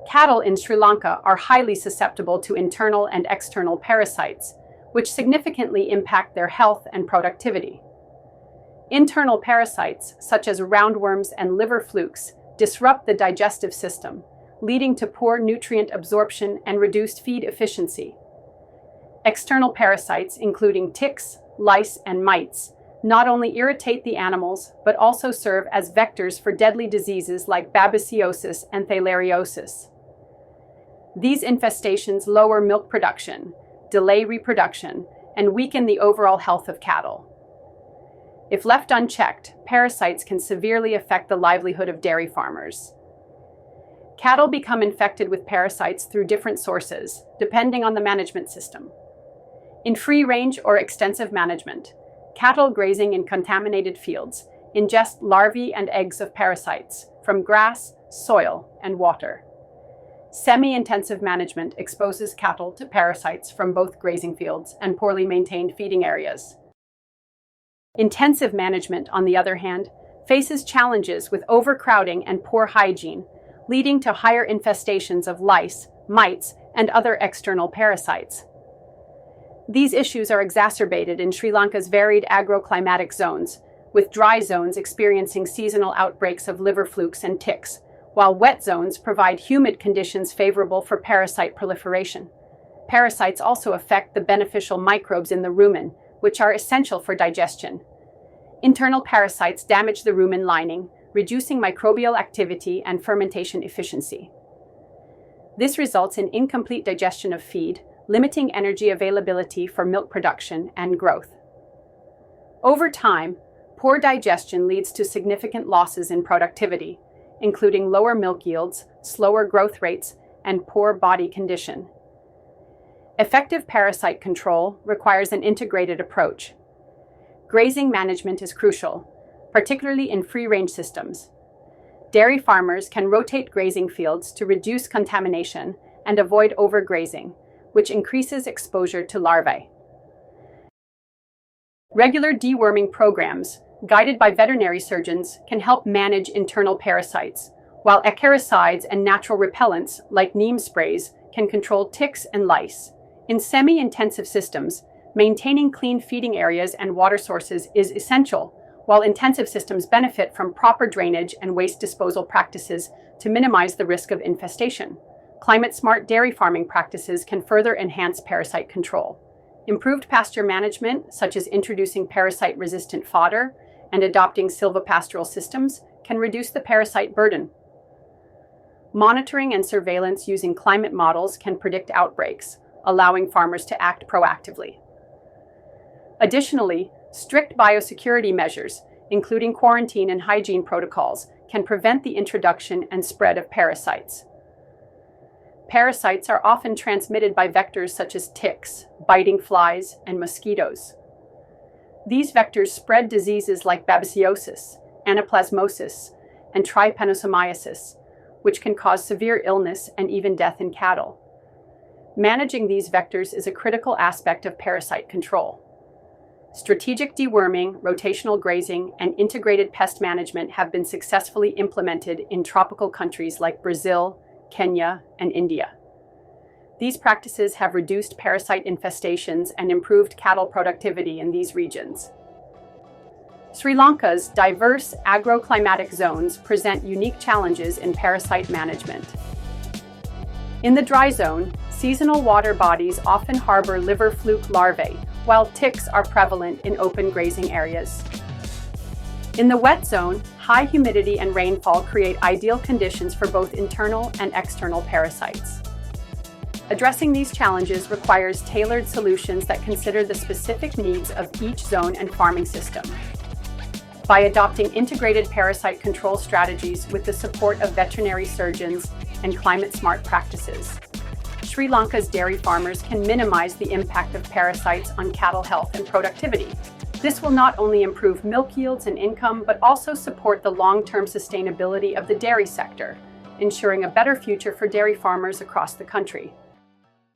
Cattle in Sri Lanka are highly susceptible to internal and external parasites, which significantly impact their health and productivity. Internal parasites, such as roundworms and liver flukes, disrupt the digestive system, leading to poor nutrient absorption and reduced feed efficiency. External parasites, including ticks, lice, and mites, not only irritate the animals, but also serve as vectors for deadly diseases like babesiosis and theileriosis. These infestations lower milk production, delay reproduction, and weaken the overall health of cattle. If left unchecked, parasites can severely affect the livelihood of dairy farmers. Cattle become infected with parasites through different sources, depending on the management system. In free-range or extensive management, cattle grazing in contaminated fields ingest larvae and eggs of parasites from grass, soil, and water. Semi-intensive management exposes cattle to parasites from both grazing fields and poorly maintained feeding areas. Intensive management, on the other hand, faces challenges with overcrowding and poor hygiene, leading to higher infestations of lice, mites, and other external parasites. These issues are exacerbated in Sri Lanka's varied agroclimatic zones, with dry zones experiencing seasonal outbreaks of liver flukes and ticks, while wet zones provide humid conditions favorable for parasite proliferation. Parasites also affect the beneficial microbes in the rumen, which are essential for digestion. Internal parasites damage the rumen lining, reducing microbial activity and fermentation efficiency. This results in incomplete digestion of feed, limiting energy availability for milk production and growth. Over time, poor digestion leads to significant losses in productivity, including lower milk yields, slower growth rates, and poor body condition. Effective parasite control requires an integrated approach. Grazing management is crucial, particularly in free-range systems. Dairy farmers can rotate grazing fields to reduce contamination and avoid overgrazing, which increases exposure to larvae. Regular deworming programs, guided by veterinary surgeons, can help manage internal parasites, while acaricides and natural repellents, like neem sprays, can control ticks and lice. In semi-intensive systems, maintaining clean feeding areas and water sources is essential, while intensive systems benefit from proper drainage and waste disposal practices to minimize the risk of infestation. Climate-smart dairy farming practices can further enhance parasite control. Improved pasture management, such as introducing parasite-resistant fodder and adopting silvopastoral systems, can reduce the parasite burden. Monitoring and surveillance using climate models can predict outbreaks, allowing farmers to act proactively. Additionally, strict biosecurity measures, including quarantine and hygiene protocols, can prevent the introduction and spread of parasites. Parasites are often transmitted by vectors such as ticks, biting flies, and mosquitoes. These vectors spread diseases like babesiosis, anaplasmosis, and trypanosomiasis, which can cause severe illness and even death in cattle. Managing these vectors is a critical aspect of parasite control. Strategic deworming, rotational grazing, and integrated pest management have been successfully implemented in tropical countries like Brazil, Kenya, and India. These practices have reduced parasite infestations and improved cattle productivity in these regions. Sri Lanka's diverse agroclimatic zones present unique challenges in parasite management. In the dry zone, seasonal water bodies often harbor liver fluke larvae, while ticks are prevalent in open grazing areas. In the wet zone, high humidity and rainfall create ideal conditions for both internal and external parasites. Addressing these challenges requires tailored solutions that consider the specific needs of each zone and farming system. By adopting integrated parasite control strategies with the support of veterinary surgeons and climate-smart practices, Sri Lanka's dairy farmers can minimize the impact of parasites on cattle health and productivity. This will not only improve milk yields and income, but also support the long-term sustainability of the dairy sector, ensuring a better future for dairy farmers across the country.